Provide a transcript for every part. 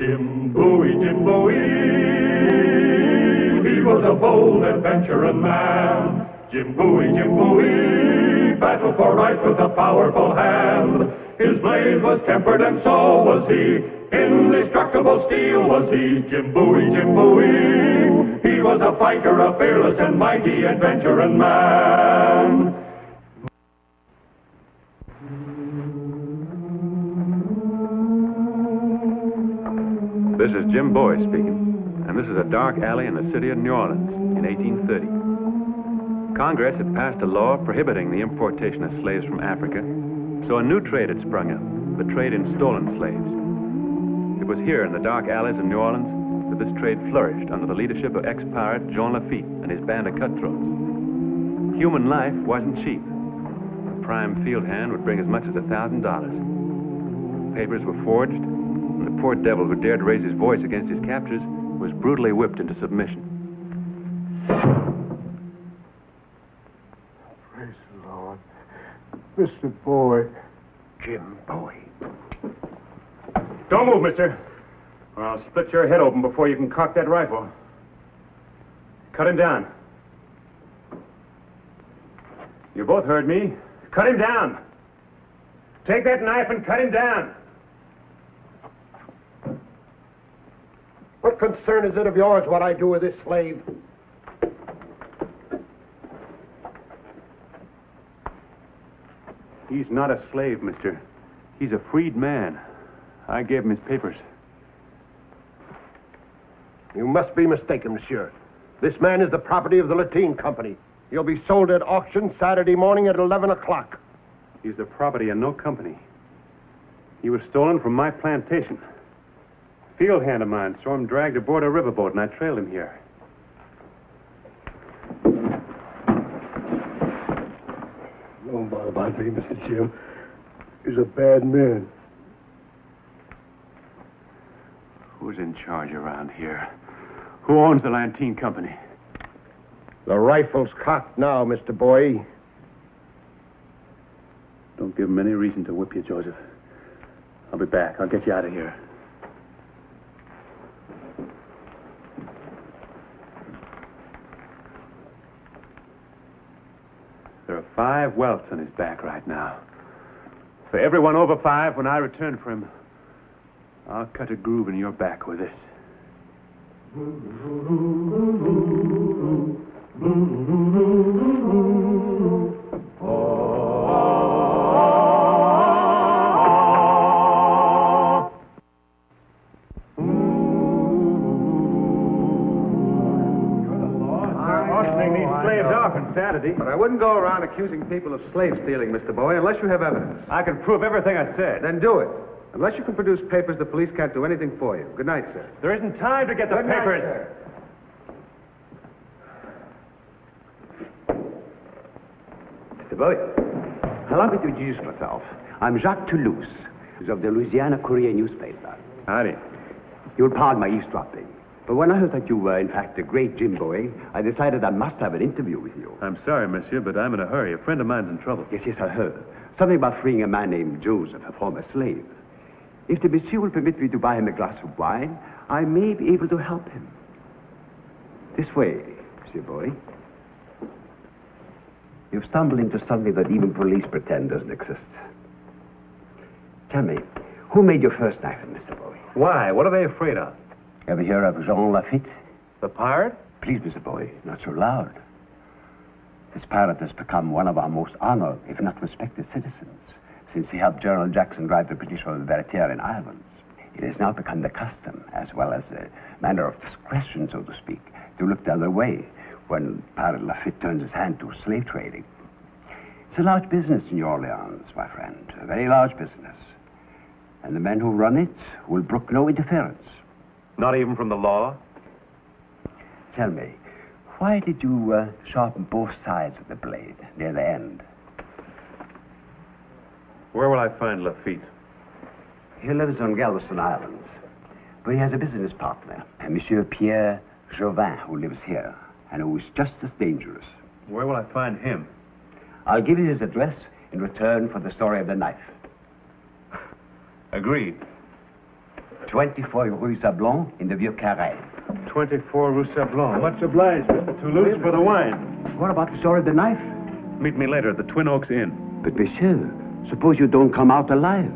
Jim Bowie, Jim Bowie, he was a bold adventuring man. Jim Bowie, battled for right with a powerful hand. His blade was tempered and so was he. Indestructible steel was he. Jim Bowie, he was a fighter, a fearless and mighty adventuring man. This is Jim Bowie speaking, and this is a dark alley in the city of New Orleans in 1830. Congress had passed a law prohibiting the importation of slaves from Africa, so a new trade had sprung up, the trade in stolen slaves. It was here in the dark alleys of New Orleans that this trade flourished under the leadership of ex-pirate Jean Lafitte and his band of cutthroats. Human life wasn't cheap. A prime field hand would bring as much as $1,000. Papers were forged, and the poor devil who dared raise his voice against his captors was brutally whipped into submission. Praise the Lord. Mr. Bowie. Jim Bowie. Don't move, mister, or I'll split your head open before you can cock that rifle. Cut him down. You both heard me. Cut him down. Take that knife and cut him down. What concern is it of yours what I do with this slave? He's not a slave, mister. He's a freed man. I gave him his papers. You must be mistaken, monsieur. This man is the property of the Latin Company. He'll be sold at auction Saturday morning at 11 o'clock. He's the property of no company. He was stolen from my plantation. A field hand of mine saw him dragged aboard a riverboat, and I trailed him here. Don't bother about me, Mr. Jim. He's a bad man. Who's in charge around here? Who owns the Lantine Company? The rifle's cocked now, Mr. Bowie. Don't give him any reason to whip you, Joseph. I'll be back. I'll get you out of here. There are 5 welts on his back right now. For everyone over 5, when I return for him, I'll cut a groove in your back with this. Saturday. But I wouldn't go around accusing people of slave stealing, Mr. Bowie, unless you have evidence. I can prove everything I said. Then do it. Unless you can produce papers, the police can't do anything for you. Good night, sir. There isn't time to get the papers. Mr. Bowie, allow me to introduce myself. I'm Jacques Toulouse, of the Louisiana Courier newspaper. Howdy. You'll pardon my eavesdropping, but when I heard that you were, in fact, the great Jim Bowie, I decided I must have an interview with you. I'm sorry, monsieur, but I'm in a hurry. A friend of mine's in trouble. Yes, I heard. Something about freeing a man named Joseph, a former slave. If the monsieur will permit me to buy him a glass of wine, I may be able to help him. This way, Monsieur Bowie. You've stumbled into something that even police pretend doesn't exist. Tell me, who made your first knife, Mr. Bowie? Why? What are they afraid of? Ever hear of Jean Lafitte? The pirate? Please, Mr. Bowie, not so loud. This pirate has become one of our most honored, if not respected citizens, since he helped General Jackson drive the British from the Baratier in Ireland. It has now become the custom, as well as a matter of discretion, so to speak, to look the other way when Pirate Lafitte turns his hand to slave trading. It's a large business in New Orleans, my friend, a very large business. And the men who run it will brook no interference. Not even from the law? Tell me, why did you sharpen both sides of the blade near the end? Where will I find Lafitte? He lives on Galveston Islands, but he has a business partner, a Monsieur Pierre Chauvin, who lives here, and who is just as dangerous. Where will I find him? I'll give you his address in return for the story of the knife. Agreed. 24 Rue Sablon in the Vieux Carré. 24 Rue Sablon. Much obliged, Mr. Toulouse, for the wine. What about the story of the knife? Meet me later at the Twin Oaks Inn. But, monsieur, suppose you don't come out alive.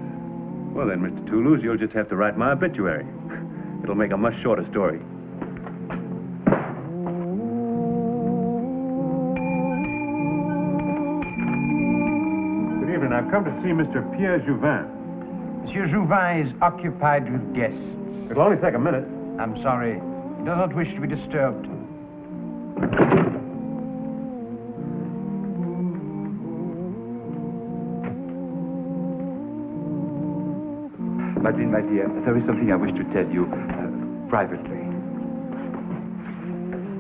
Well, then, Mr. Toulouse, you'll just have to write my obituary. It'll make a much shorter story. Good evening. I've come to see Mr. Pierre Jouvin. Monsieur Jouvin is occupied with guests. It'll only take a minute. I'm sorry. He does not wish to be disturbed. Madeleine, my dear, there is something I wish to tell you privately.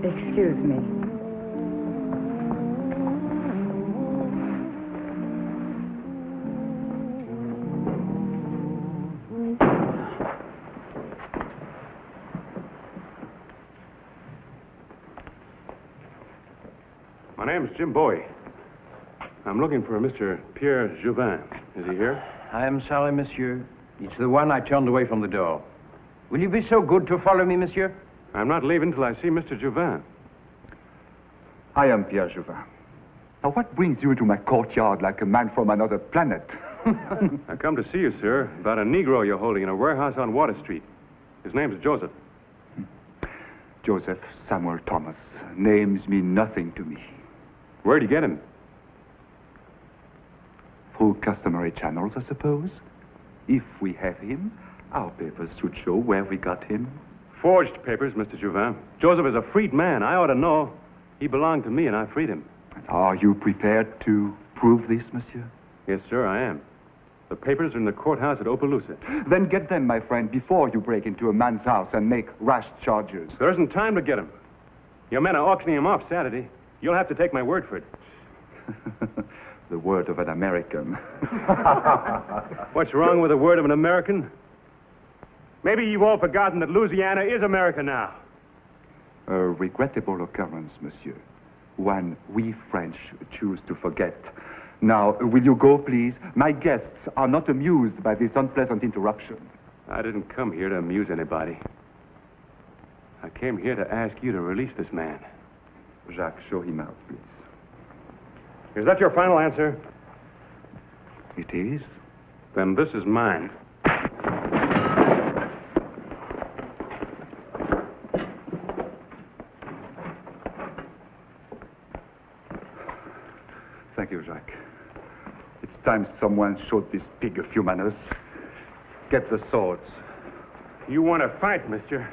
Excuse me. My name's Jim Bowie. I'm looking for Mr. Pierre Jouvin. Is he here? I am sorry, monsieur. It's the one I turned away from the door. Will you be so good to follow me, monsieur? I'm not leaving till I see Mr. Jouvin. I am Pierre Jouvin. Now, what brings you into my courtyard like a man from another planet? I come to see you, sir, about a Negro you're holding in a warehouse on Water Street. His name's Joseph. Joseph Samuel Thomas. Names mean nothing to me. Where'd you get him? Through customary channels, I suppose. If we have him, our papers should show where we got him. Forged papers, Mr. Jouvin. Joseph is a freed man. I ought to know. He belonged to me, and I freed him. And are you prepared to prove this, monsieur? Yes, sir, I am. The papers are in the courthouse at Opelousas. Then get them, my friend, before you break into a man's house and make rash charges. There isn't time to get him. Your men are auctioning him off Saturday. You'll have to take my word for it. The word of an American. What's wrong with the word of an American? Maybe you've all forgotten that Louisiana is America now. A regrettable occurrence, monsieur. One we French choose to forget. Now, will you go, please? My guests are not amused by this unpleasant interruption. I didn't come here to amuse anybody. I came here to ask you to release this man. Jacques, show him out, please. Is that your final answer? It is. Then this is mine. Thank you, Jacques. It's time someone showed this pig a few manners. Get the swords. You want to fight, mister?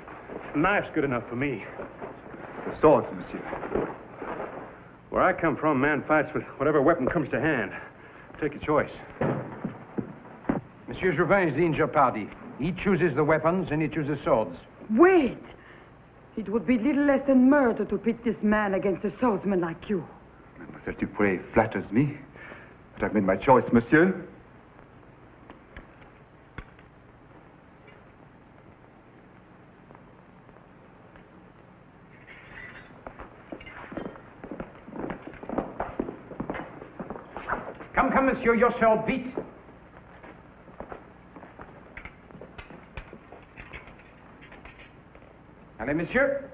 A knife's good enough for me. The swords, monsieur. Where I come from, man fights with whatever weapon comes to hand. Take your choice. Monsieur Jouvin is the injured party. He chooses the weapons and he chooses swords. Wait! It would be little less than murder to pit this man against a swordsman like you. Mademoiselle Dupré flatters me. But I've made my choice, monsieur. Come, monsieur, your sword beat. Allez, monsieur.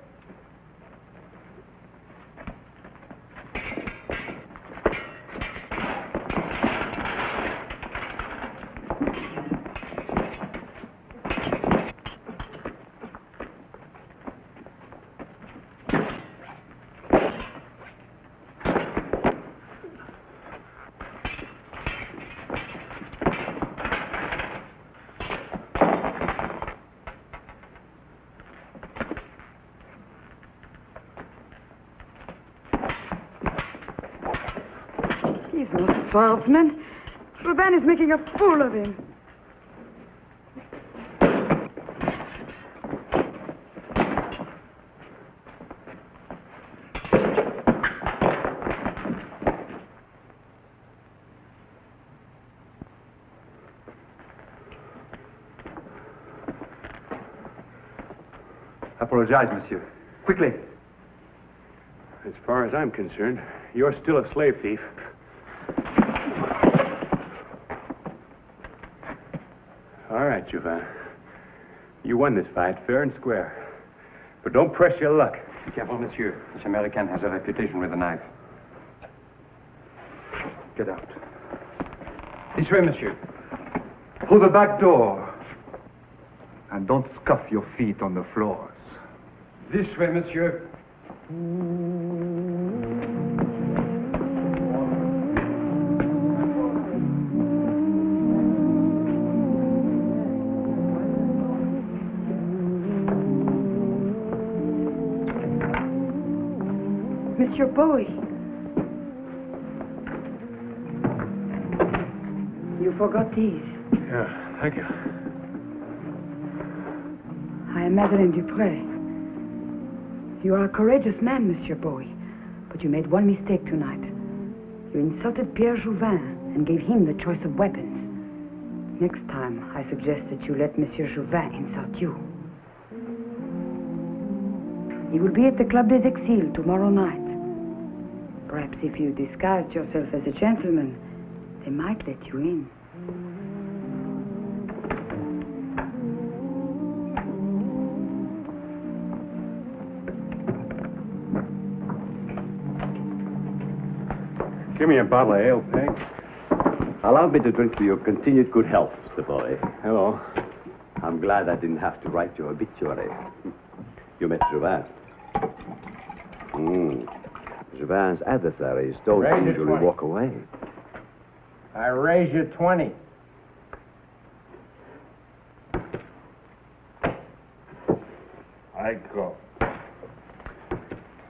He's not a swordsman. Jouvin is making a fool of him. Apologize, monsieur. Quickly. As far as I'm concerned, you're still a slave thief. All right, Jouvin. You won this fight fair and square. But don't press your luck. Be careful, monsieur. This American has a reputation with a knife. Get out. This way, monsieur. Through the back door. And don't scuff your feet on the floors. This way, monsieur. Monsieur Bowie. You forgot these. Yeah, thank you. I am Madeleine Dupré. You are a courageous man, Monsieur Bowie, but you made one mistake tonight. You insulted Pierre Jouvin and gave him the choice of weapons. Next time, I suggest that you let Monsieur Jouvin insult you. He will be at the Club des Exiles tomorrow night. Perhaps if you disguised yourself as a gentleman, they might let you in. Give me a bottle of ale, Peg. Allow me to drink to your continued good health, Mr. Bowie. Hello. I'm glad I didn't have to write your obituary. You met Jouvin. Jouvin's adversaries don't Raise it usually 20. walk away. I raise you 20. I go.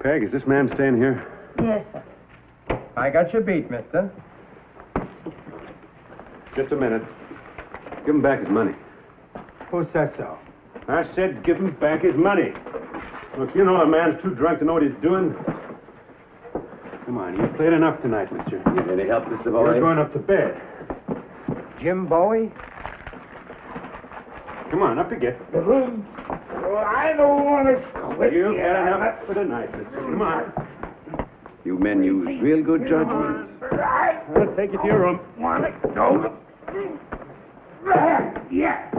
Peg, is this man staying here? Yes, sir. I got you beat, mister. Just a minute. Give him back his money. Who says so? I said give him back his money. Look, you know a man's too drunk to know what he's doing. Come on, you've played enough tonight, mister. Need any help, Mr. You're Bowie? going up to bed. Jim Bowie? Come on, up you get. I don't want to quit. You gotta have it for the night, mister. Come on. You men use real good judgment. I'll take you to your room. Want to go? Yeah.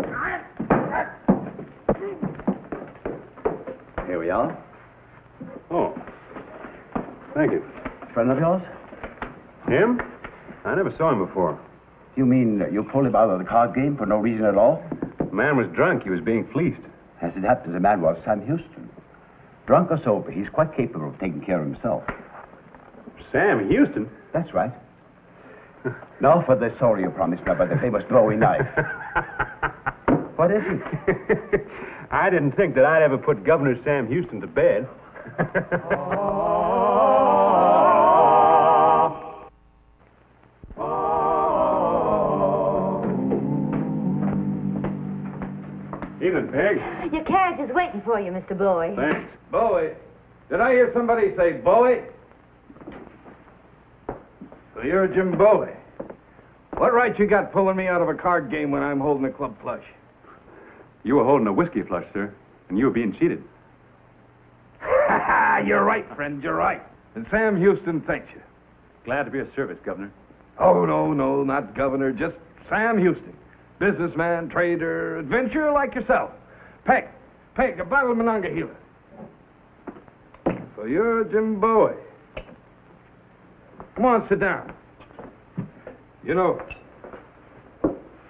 Here we are. Oh. Thank you. Friend of yours? Him? I never saw him before. You mean you pulled him out of the card game for no reason at all? The man was drunk. He was being fleeced. As it happens, the man was Sam Houston. Drunk or sober, he's quite capable of taking care of himself. Sam Houston? That's right. Now for the story you promised me about the famous Bowie knife. What is it? I didn't think that I'd ever put Governor Sam Houston to bed. Evening, Peg. Your carriage is waiting for you, Mr. Bowie. Thanks. Bowie. Did I hear somebody say Bowie? So you're Jim Bowie. What right you got pulling me out of a card game when I'm holding a club flush? You were holding a whiskey flush, sir, and you were being cheated. You're right, friend, you're right. And Sam Houston thanks you. Glad to be of service, Governor. Oh, no, not governor, just Sam Houston. Businessman, trader, adventurer like yourself. Peg, a bottle of Monongahela. So you're Jim Bowie. Come on, sit down. You know,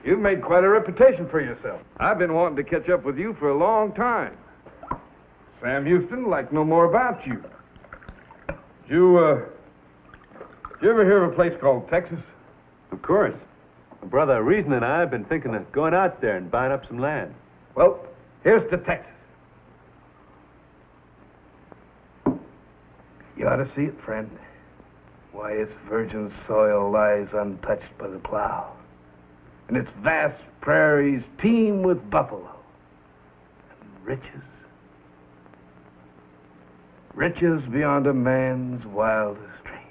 you've made quite a reputation for yourself. I've been wanting to catch up with you for a long time. Sam Houston would like to know more about you. Did you ever hear of a place called Texas? Of course. My brother Reason and I have been thinking of going out there and buying up some land. Well, here's to Texas. You ought to see it, friend. Why, its virgin soil lies untouched by the plow. And its vast prairies teem with buffalo. And riches. Riches beyond a man's wildest dreams.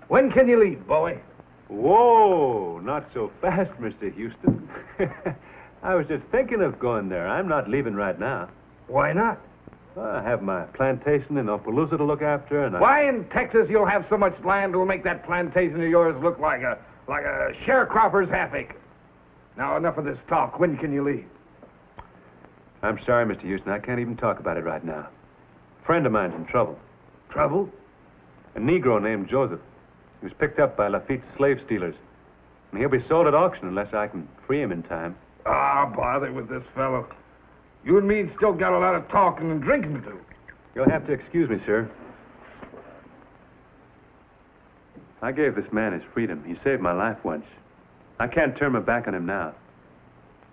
When can you leave, Bowie? Whoa, not so fast, Mr. Houston. I was just thinking of going there. I'm not leaving right now. Why not? I have my plantation in Opelousas to look after, and Why in Texas you'll have so much land it'll make that plantation of yours look like a sharecropper's half acre? Now, enough of this talk. When can you leave? I'm sorry, Mr. Houston. I can't even talk about it right now. A friend of mine's in trouble. Trouble? A Negro named Joseph. He was picked up by Lafitte's slave stealers. And he'll be sold at auction unless I can free him in time. Ah, bother with this fellow. You and me still got a lot of talking and drinking to do. You'll have to excuse me, sir. I gave this man his freedom. He saved my life once. I can't turn my back on him now.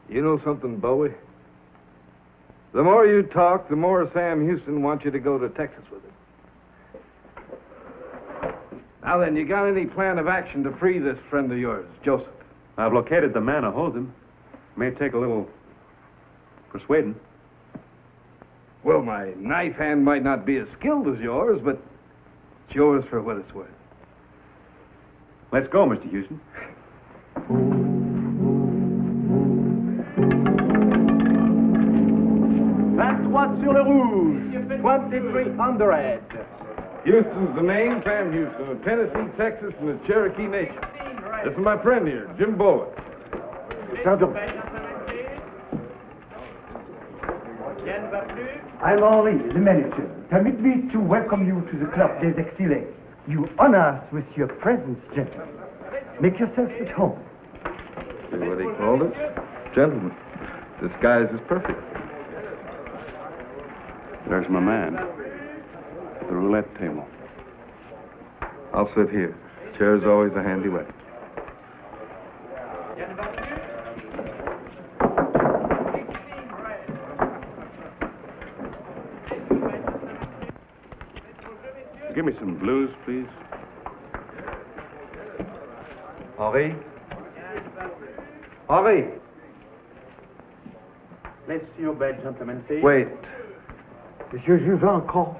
You know something, Bowie? The more you talk, the more Sam Houston wants you to go to Texas with him. Now then, you got any plan of action to free this friend of yours, Joseph? I've located the man who holds him. May take a little persuading. Well, my knife hand might not be as skilled as yours, but it's yours for what it's worth. Let's go, Mr. Houston. Sur le rouge, 2300. Houston's the name, Sam Houston, of Tennessee, Texas, and the Cherokee Nation. This is my friend here, Jim Bowie. Pardon. I'm Henri, the manager. Permit me to welcome you to the Club des Exilés. You honor us with your presence, gentlemen. Make yourselves at home. See what he called us? Gentlemen. Disguise is perfect. There's my man. The roulette table. I'll sit here. Chair's always a handy way. Give me some blues, please. Henri? Henri! Let's see your bed, gentlemen, please. Wait. Monsieur Juvin called.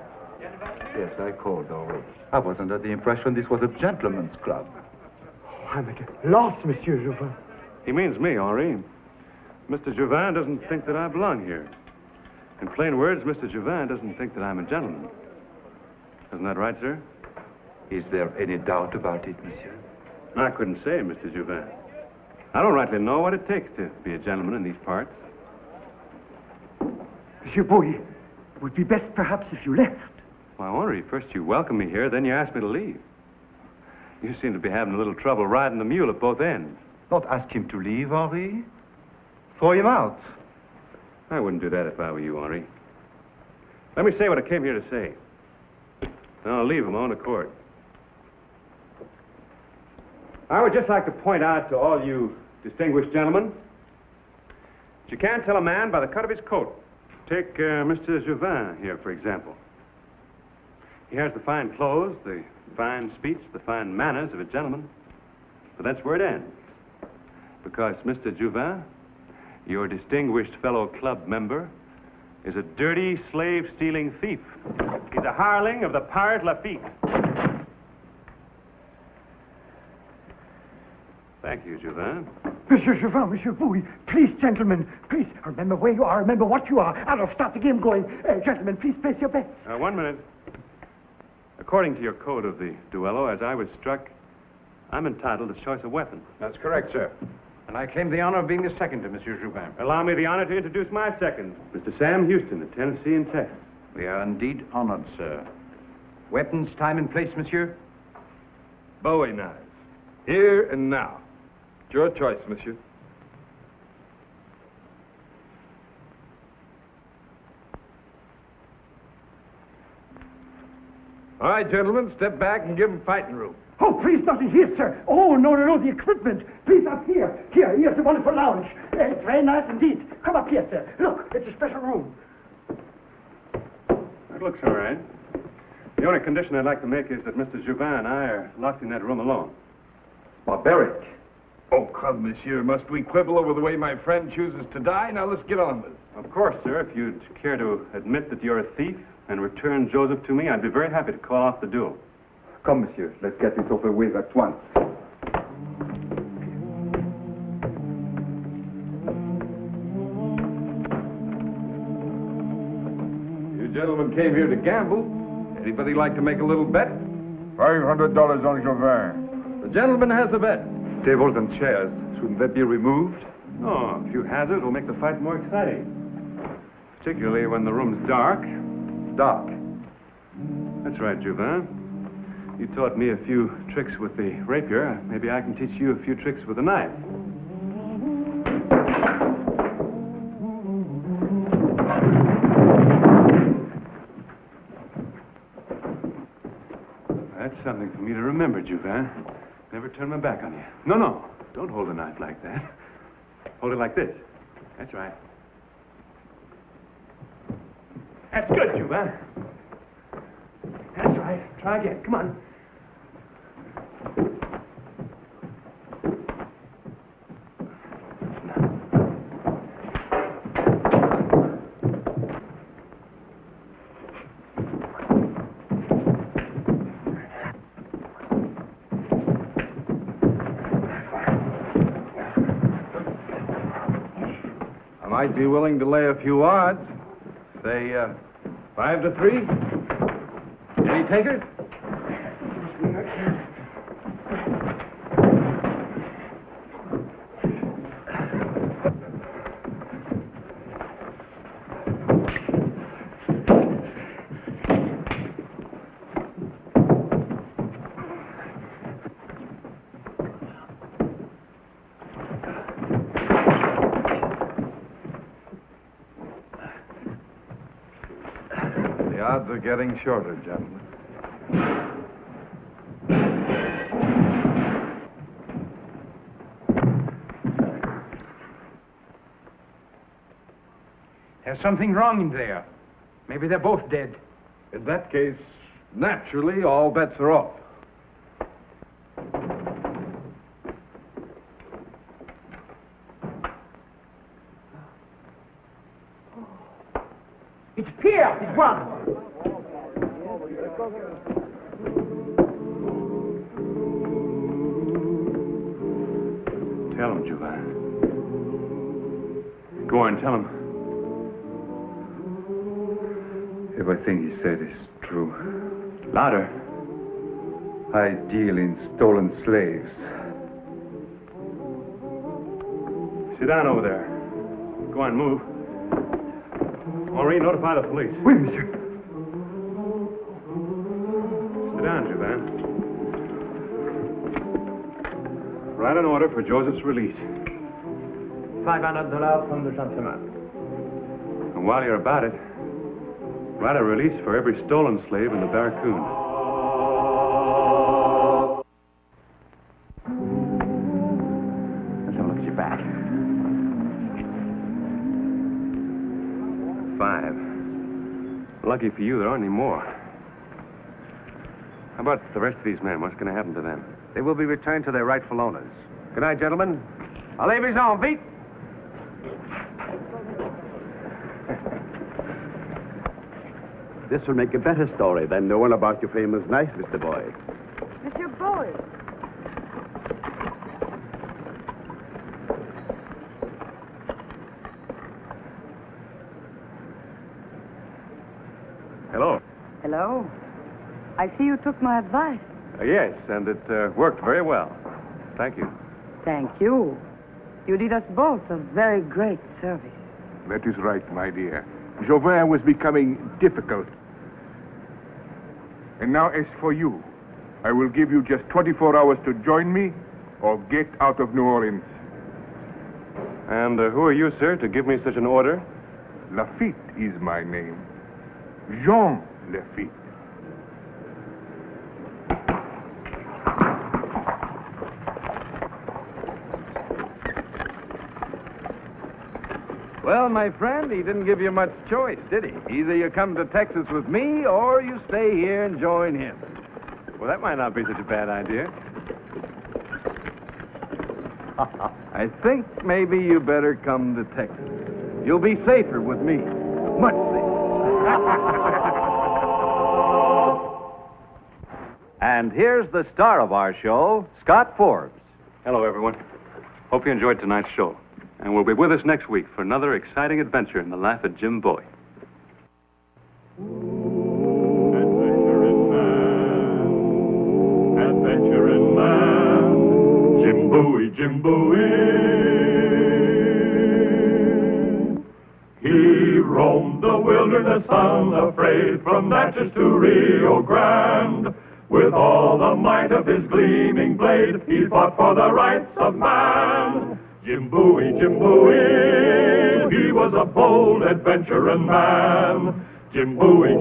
Yes, I called, Henri. I was under the impression this was a gentleman's club. Oh, I'm at a loss, Monsieur Juvin. He means me, Henri. Mr. Juvin doesn't think that I belong here. In plain words, Mr. Juvin doesn't think that I'm a gentleman. Isn't that right, sir? Is there any doubt about it, monsieur? I couldn't say, Mr. Juvin. I don't rightly know what it takes to be a gentleman in these parts. Monsieur Bowie, it would be best perhaps if you left. Why, Henri, first you welcome me here, then you ask me to leave. You seem to be having a little trouble riding the mule at both ends. Not ask him to leave, Henri. Throw him out. I wouldn't do that if I were you, Henri. Let me say what I came here to say. Then I'll leave of my own accord. I would just like to point out to all you distinguished gentlemen that you can't tell a man by the cut of his coat. Take Mr. Juvin here, for example. He has the fine clothes, the fine speech, the fine manners of a gentleman. But that's where it ends. Because Mr. Juvin, your distinguished fellow club member, is a dirty, slave-stealing thief. He's a hireling of the pirate Lafitte. Thank you, Juvin. Monsieur Juvin, Monsieur Bowie, please, gentlemen, please, remember where you are, remember what you are. I'll start the game going. Gentlemen, please place your bets. 1 minute. According to your code of the duello, as I was struck, I'm entitled to choice of weapon. That's correct, sir. And I claim the honor of being the second to Monsieur Juvin. Allow me the honor to introduce my second, Mr. Sam Houston, of Tennessee and Texas. We are indeed honored, sir. Weapons, time, and place, monsieur? Bowie knives. Here and now. It's your choice, monsieur. All right, gentlemen, step back and give him fighting room. Oh, please, not in here, sir. Oh, no, the equipment. Please, up here. Here's the wonderful lounge. It's very nice indeed. Come up here, sir. Look, it's a special room. That looks all right. The only condition I'd like to make is that Mr. Juvin and I are locked in that room alone. Barbaric. Oh, come, monsieur. Must we quibble over the way my friend chooses to die? Now, let's get on with it. Of course, sir. If you'd care to admit that you're a thief and return Joseph to me, I'd be very happy to call off the duel. Come, monsieur. Let's get this over with at once. You gentlemen came here to gamble. Anybody like to make a little bet? $500 on Juvin. The gentleman has a bet. Tables and chairs. Shouldn't that be removed? Oh, a few hazards will make the fight more exciting. Particularly when the room's dark. Dark. That's right, Juvin. You taught me a few tricks with the rapier. Maybe I can teach you a few tricks with the knife. That's something for me to remember, Juvin. Never turn my back on you. No. Don't hold the knife like that. Hold it like this. That's right. That's good, Juvin. That's right. Try again. Come on. I might be willing to lay a few odds. Say, 5 to 3. Any takers? The odds are getting shorter, gentlemen. There's something wrong in there. Maybe they're both dead. In that case, naturally, all bets are off. It's Pierre, his brother. Tell him, Juvin. Go on, tell him. Everything he said is true. Louder. I deal in stolen slaves. Sit down over there. Go on, move. Henri, notify the police. Oui, monsieur. Sit down, Juvin. Write an order for Joseph's release. $500 from the gentleman. And while you're about it, write a release for every stolen slave in the Barracoon. Let's have a look at your back. 5. Lucky for you, there aren't any more. How about the rest of these men? What's going to happen to them? They will be returned to their rightful owners. Good night, gentlemen. Allez-vous-en, vite! This will make a better story than knowing about your famous knife, Mr. Bowie. Monsieur Bowie. Hello. Hello. I see you took my advice. Yes, and it worked very well. Thank you. Thank you. You did us both a very great service. That is right, my dear. Jouvin was becoming difficult. And now, as for you, I will give you just 24 hours to join me or get out of New Orleans. And who are you, sir, to give me such an order? Lafitte is my name. Jean Lafitte. Well, my friend, he didn't give you much choice, did he? Either you come to Texas with me, or you stay here and join him. Well, that might not be such a bad idea. I think maybe you better come to Texas. You'll be safer with me. Much safer. And here's the star of our show, Scott Forbes. Hello, everyone. Hope you enjoyed tonight's show. And we'll be with us next week for another exciting adventure in the life of Jim Bowie. Adventuring man, Jim Bowie, Jim Bowie. He roamed wilderness unafraid, from Natchez to Rio Grande. With all the might of his gleaming blade, he fought for the rights of man. Jim Bowie, he was a bold adventuring man. Jim Bowie,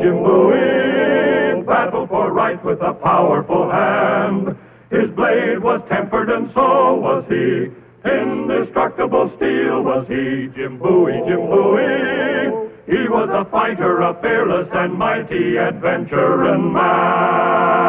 battled for right with a powerful hand. His blade was tempered and so was he. Indestructible steel was he. Jim Bowie. He was a fighter, a fearless and mighty adventuring man.